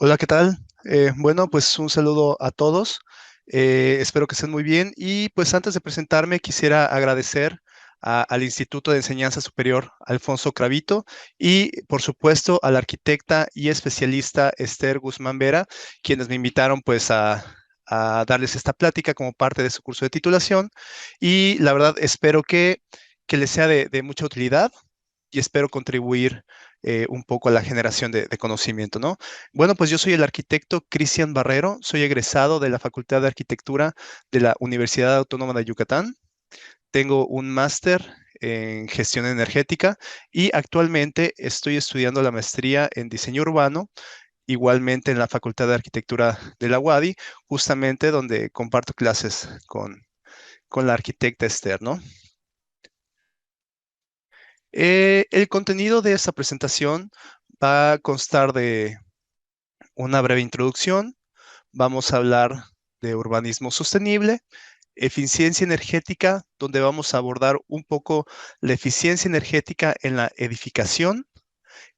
Hola, ¿qué tal? Bueno, pues un saludo a todos. Espero que estén muy bien. Y pues antes de presentarme, quisiera agradecer al Instituto de Enseñanza Superior Alfonso Cravito y, por supuesto, a la arquitecta y especialista Esther Guzmán Vera, quienes me invitaron pues a darles esta plática como parte de su curso de titulación. Y la verdad, espero que les sea de mucha utilidad y espero contribuir un poco a la generación de conocimiento, ¿no? Bueno, pues yo soy el arquitecto Cristian Barrero, soy egresado de la Facultad de Arquitectura de la Universidad Autónoma de Yucatán. Tengo un máster en gestión energética y actualmente estoy estudiando la maestría en diseño urbano, igualmente en la Facultad de Arquitectura de la UADY, justamente donde comparto clases con la arquitecta Esther, ¿no? El contenido de esta presentación va a constar de una breve introducción. Vamos a hablar de urbanismo sostenible, eficiencia energética, donde vamos a abordar un poco la eficiencia energética en la edificación,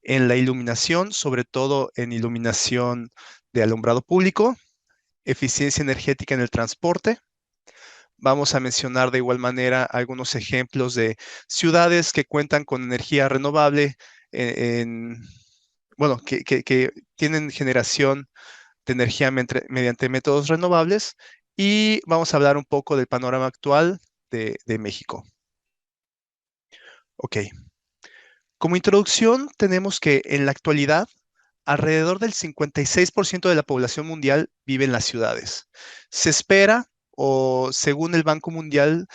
en la iluminación, sobre todo en iluminación de alumbrado público, eficiencia energética en el transporte. Vamos a mencionar de igual manera algunos ejemplos de ciudades que cuentan con energía renovable bueno, que tienen generación de energía mediante métodos renovables y vamos a hablar un poco del panorama actual de México. Ok, como introducción tenemos que en la actualidad alrededor del 56% de la población mundial vive en las ciudades. Se espera, o según el Banco Mundial,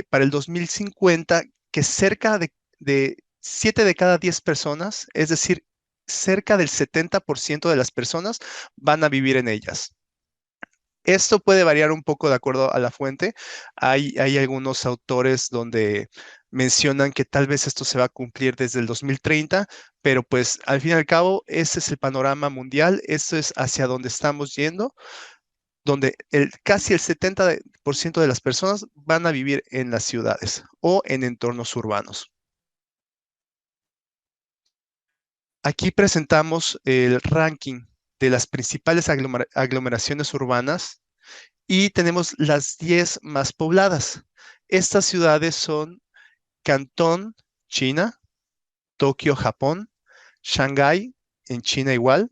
para el 2050, que cerca de 7 de cada 10 personas, es decir, cerca del 70% de las personas van a vivir en ellas. Esto puede variar un poco de acuerdo a la fuente. Hay algunos autores donde mencionan que tal vez esto se va a cumplir desde el 2030, pero pues al fin y al cabo, ese es el panorama mundial, eso es hacia donde estamos yendo, donde casi el 70% de las personas van a vivir en las ciudades o en entornos urbanos. Aquí presentamos el ranking de las principales aglomeraciones urbanas y tenemos las 10 más pobladas. Estas ciudades son Cantón, China; Tokio, Japón; Shanghái, en China igual;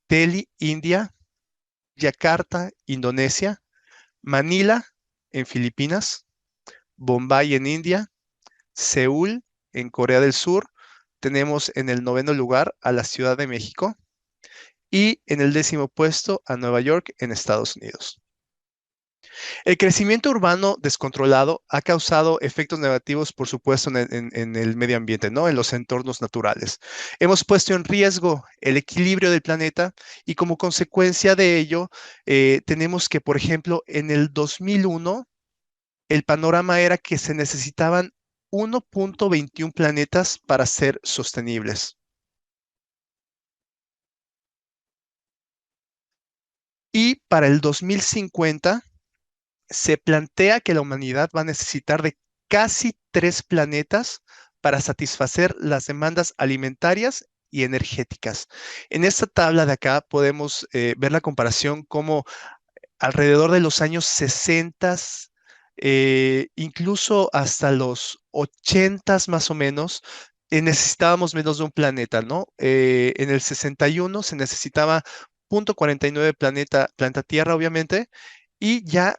Delhi, India; Yakarta, Indonesia; Manila, en Filipinas; Bombay, en India; Seúl, en Corea del Sur. Tenemos en el noveno lugar a la Ciudad de México y en el décimo puesto a Nueva York, en Estados Unidos. El crecimiento urbano descontrolado ha causado efectos negativos, por supuesto, en el medio ambiente, ¿no? En los entornos naturales. Hemos puesto en riesgo el equilibrio del planeta y como consecuencia de ello, tenemos que, por ejemplo, en el 2001, el panorama era que se necesitaban 1.21 planetas para ser sostenibles. Y para el 2050 se plantea que la humanidad va a necesitar de casi 3 planetas para satisfacer las demandas alimentarias y energéticas. En esta tabla de acá podemos ver la comparación como alrededor de los años 60, incluso hasta los 80 más o menos, necesitábamos menos de un planeta, ¿no? En el 61 se necesitaba 0.49 planeta Tierra, obviamente, y ya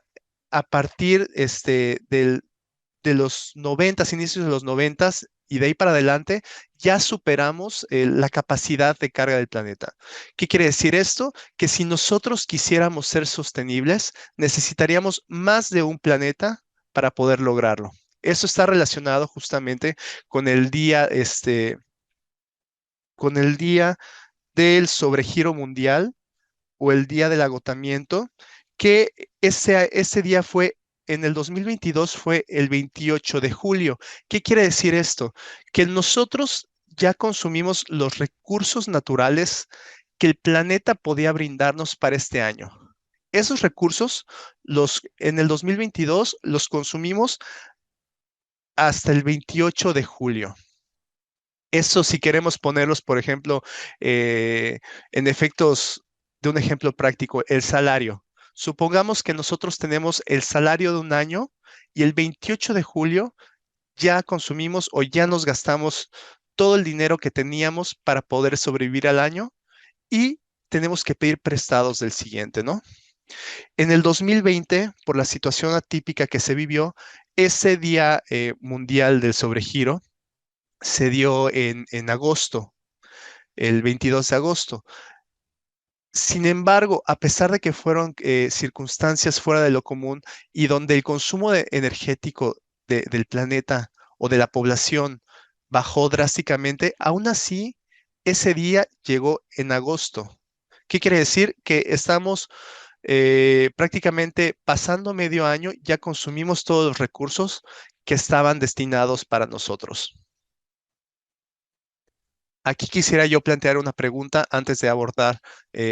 a partir de los 90, inicios de los 90 y de ahí para adelante, ya superamos la capacidad de carga del planeta. ¿Qué quiere decir esto? Que si nosotros quisiéramos ser sostenibles, necesitaríamos más de un planeta para poder lograrlo. Eso está relacionado justamente con el día, con el día del sobregiro mundial o el día del agotamiento, que ese día fue, en el 2022 fue el 28 de julio. ¿Qué quiere decir esto? Que nosotros ya consumimos los recursos naturales que el planeta podía brindarnos para este año. Esos recursos, en el 2022, los consumimos hasta el 28 de julio. Eso si queremos ponerlos, por ejemplo, eh, en efectos de un ejemplo práctico, el salario. Supongamos que nosotros tenemos el salario de un año y el 28 de julio ya consumimos o ya nos gastamos todo el dinero que teníamos para poder sobrevivir al año y tenemos que pedir prestados del siguiente, ¿no? En el 2020, por la situación atípica que se vivió, ese día mundial del sobregiro se dio en agosto, el 22 de agosto. Sin embargo, a pesar de que fueron circunstancias fuera de lo común y donde el consumo energético del planeta o de la población bajó drásticamente, aún así, ese día llegó en agosto. ¿Qué quiere decir? Que estamos prácticamente pasando medio año, ya consumimos todos los recursos que estaban destinados para nosotros. Aquí quisiera yo plantear una pregunta antes de abordar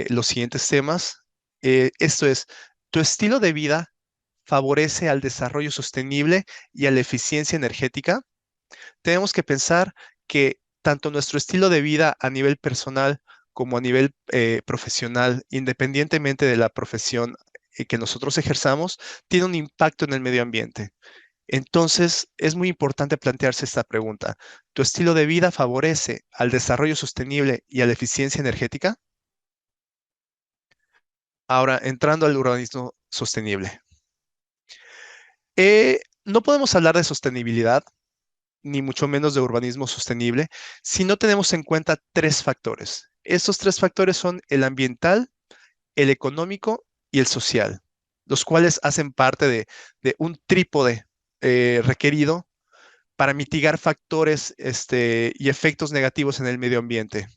los siguientes temas. Esto es, ¿tu estilo de vida favorece al desarrollo sostenible y a la eficiencia energética? Tenemos que pensar que tanto nuestro estilo de vida a nivel personal como a nivel profesional, independientemente de la profesión que nosotros ejerzamos, tiene un impacto en el medio ambiente. Entonces, es muy importante plantearse esta pregunta. ¿Tu estilo de vida favorece al desarrollo sostenible y a la eficiencia energética? Ahora, entrando al urbanismo sostenible. No podemos hablar de sostenibilidad, ni mucho menos de urbanismo sostenible, si no tenemos en cuenta tres factores. Estos tres factores son el ambiental, el económico y el social, los cuales hacen parte de un trípode requerido para mitigar factores y efectos negativos en el medio ambiente.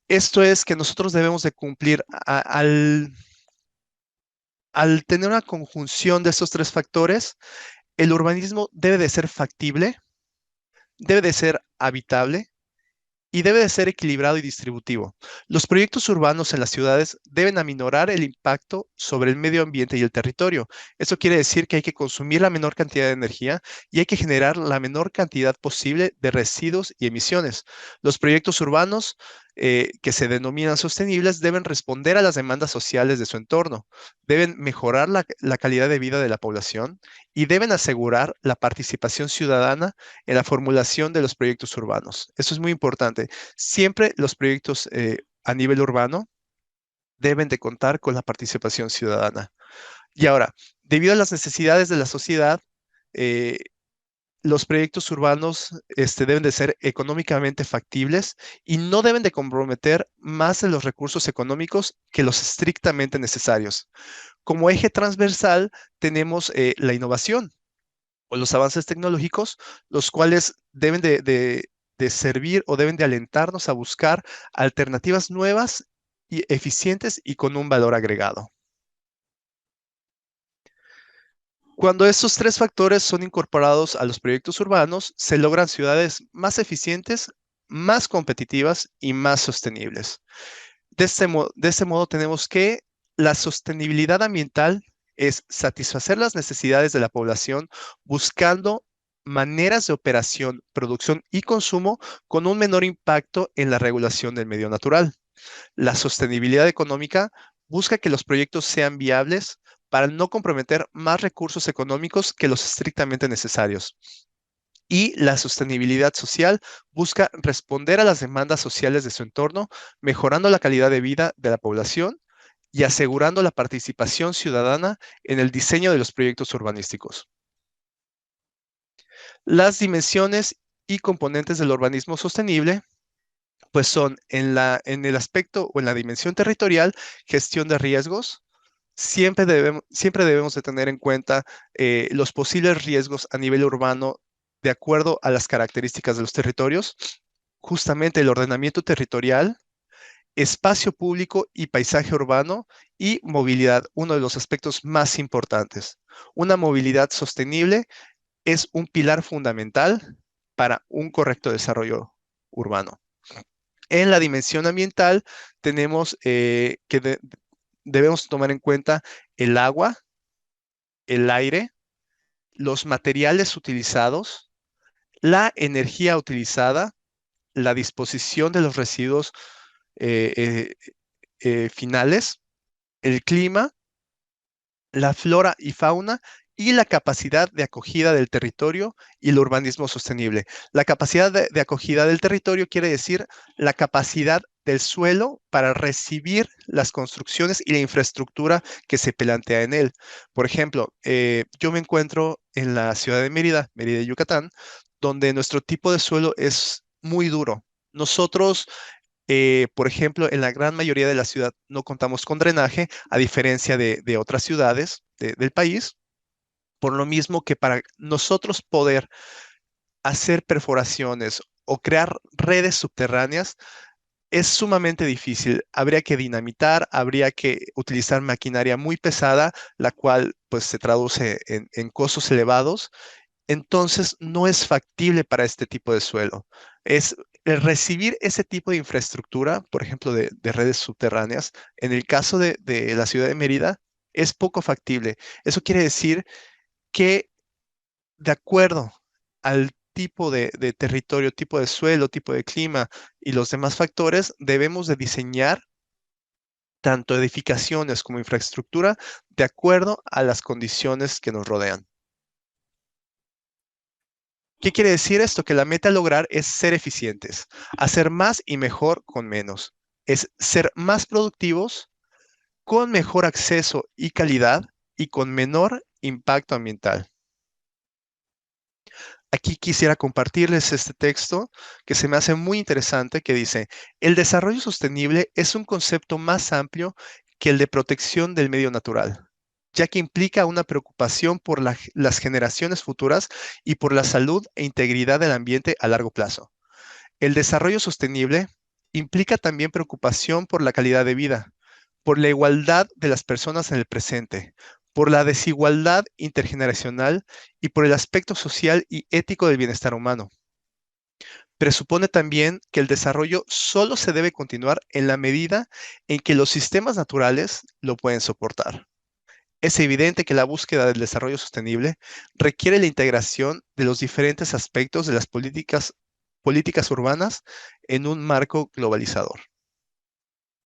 Esto es que nosotros debemos de cumplir al tener una conjunción de estos tres factores, el urbanismo debe de ser factible, debe de ser habitable y debe de ser equilibrado y distributivo. Los proyectos urbanos en las ciudades deben aminorar el impacto sobre el medio ambiente y el territorio. Eso quiere decir que hay que consumir la menor cantidad de energía y hay que generar la menor cantidad posible de residuos y emisiones. Los proyectos urbanos que se denominan sostenibles deben responder a las demandas sociales de su entorno, deben mejorar la calidad de vida de la población y deben asegurar la participación ciudadana en la formulación de los proyectos urbanos. Eso es muy importante. Siempre los proyectos a nivel urbano deben de contar con la participación ciudadana. Y ahora, debido a las necesidades de la sociedad, eh, los proyectos urbanos deben de ser económicamente factibles y no deben de comprometer más de los recursos económicos que los estrictamente necesarios. Como eje transversal tenemos la innovación o los avances tecnológicos, los cuales deben de servir o deben de alentarnos a buscar alternativas nuevas y eficientes y con un valor agregado. Cuando estos tres factores son incorporados a los proyectos urbanos, se logran ciudades más eficientes, más competitivas y más sostenibles. De este modo tenemos que la sostenibilidad ambiental es satisfacer las necesidades de la población buscando maneras de operación, producción y consumo con un menor impacto en la regulación del medio natural. La sostenibilidad económica busca que los proyectos sean viables para no comprometer más recursos económicos que los estrictamente necesarios. Y la sostenibilidad social busca responder a las demandas sociales de su entorno, mejorando la calidad de vida de la población y asegurando la participación ciudadana en el diseño de los proyectos urbanísticos. Las dimensiones y componentes del urbanismo sostenible pues son en el aspecto o en la dimensión territorial, gestión de riesgos. Siempre debemos de tener en cuenta los posibles riesgos a nivel urbano de acuerdo a las características de los territorios. Justamente el ordenamiento territorial, espacio público y paisaje urbano y movilidad, uno de los aspectos más importantes. Una movilidad sostenible es un pilar fundamental para un correcto desarrollo urbano. En la dimensión ambiental tenemos debemos tomar en cuenta el agua, el aire, los materiales utilizados, la energía utilizada, la disposición de los residuos eh, eh, finales, el clima, la flora y fauna y la capacidad de acogida del territorio y el urbanismo sostenible. La capacidad de acogida del territorio quiere decir la capacidad del suelo para recibir las construcciones y la infraestructura que se plantea en él. Por ejemplo, yo me encuentro en la ciudad de Mérida, Mérida, Yucatán, donde nuestro tipo de suelo es muy duro. Nosotros por ejemplo, en la gran mayoría de la ciudad no contamos con drenaje, a diferencia de otras ciudades del país, por lo mismo que para nosotros poder hacer perforaciones o crear redes subterráneas es sumamente difícil. Habría que dinamitar, habría que utilizar maquinaria muy pesada, la cual pues se traduce en costos elevados, entonces no es factible para este tipo de suelo. Es recibir ese tipo de infraestructura, por ejemplo, de redes subterráneas, en el caso de la ciudad de Mérida, es poco factible. Eso quiere decir que de acuerdo al tipo de territorio, tipo de suelo, tipo de clima y los demás factores, debemos de diseñar tanto edificaciones como infraestructura de acuerdo a las condiciones que nos rodean. ¿Qué quiere decir esto? Que la meta a lograr es ser eficientes, hacer más y mejor con menos. Es ser más productivos con mejor acceso y calidad y con menor impacto ambiental. Aquí quisiera compartirles este texto que se me hace muy interesante, que dice, el desarrollo sostenible es un concepto más amplio que el de protección del medio natural, ya que implica una preocupación por las generaciones futuras y por la salud e integridad del ambiente a largo plazo. El desarrollo sostenible implica también preocupación por la calidad de vida, por la igualdad de las personas en el presente, por la desigualdad intergeneracional y por el aspecto social y ético del bienestar humano. Presupone también que el desarrollo solo se debe continuar en la medida en que los sistemas naturales lo pueden soportar. Es evidente que la búsqueda del desarrollo sostenible requiere la integración de los diferentes aspectos de las políticas urbanas en un marco globalizador.